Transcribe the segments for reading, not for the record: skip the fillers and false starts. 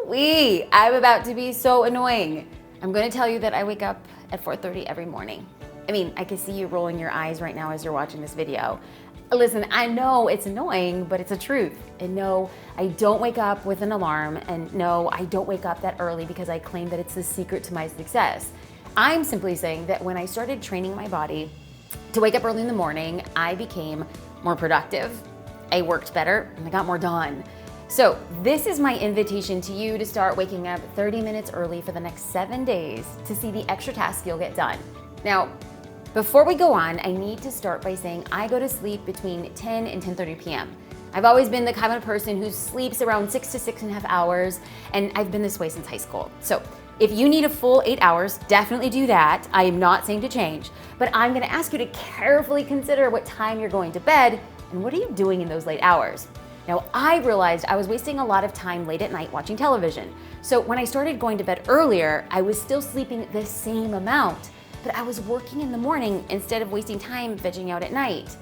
Woo-wee, I'm about to be so annoying. I'm gonna tell you that I wake up at 4:30 every morning. I mean, I can see you rolling your eyes right now as you're watching this video. Listen, I know it's annoying, but it's the truth. And no, I don't wake up with an alarm, and no, I don't wake up that early because I claim that it's the secret to my success. I'm simply saying that when I started training my body to wake up early in the morning, I became more productive, I worked better, and I got more done. So this is my invitation to you to start waking up 30 minutes early for the next 7 days to see the extra tasks you'll get done. Now, before we go on, I need to start by saying I go to sleep between 10 and 10:30 p.m. I've always been the kind of person who sleeps around 6 to 6.5 hours, and I've been this way since high school. So if you need a full 8 hours, definitely do that. I am not saying to change, but I'm gonna ask you to carefully consider what time you're going to bed and what are you doing in those late hours. Now, I realized I was wasting a lot of time late at night watching television. So when I started going to bed earlier, I was still sleeping the same amount, but I was working in the morning instead of wasting time vegging out at night.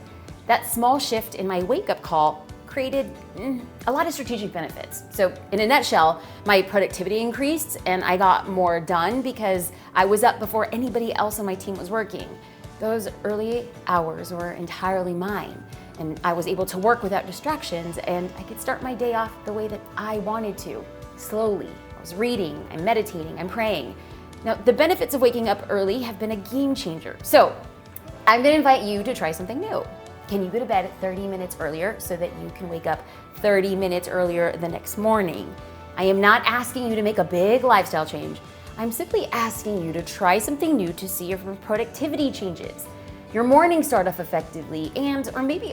That small shift in my wake-up call created a lot of strategic benefits. So in a nutshell, my productivity increased and I got more done because I was up before anybody else on my team was working. Those early hours were entirely mine, and I was able to work without distractions, and I could start my day off the way that I wanted to, slowly. I was reading, I'm meditating, I'm praying. Now, the benefits of waking up early have been a game changer. So I'm gonna invite you to try something new. Can you go to bed 30 minutes earlier so that you can wake up 30 minutes earlier the next morning? I am not asking you to make a big lifestyle change. I'm simply asking you to try something new to see if your productivity changes, your mornings start off effectively,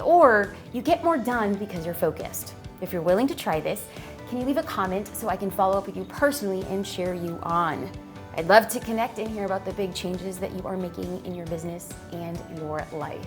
or you get more done because you're focused. If you're willing to try this, can you leave a comment so I can follow up with you personally and cheer you on? I'd love to connect and hear about the big changes that you are making in your business and your life.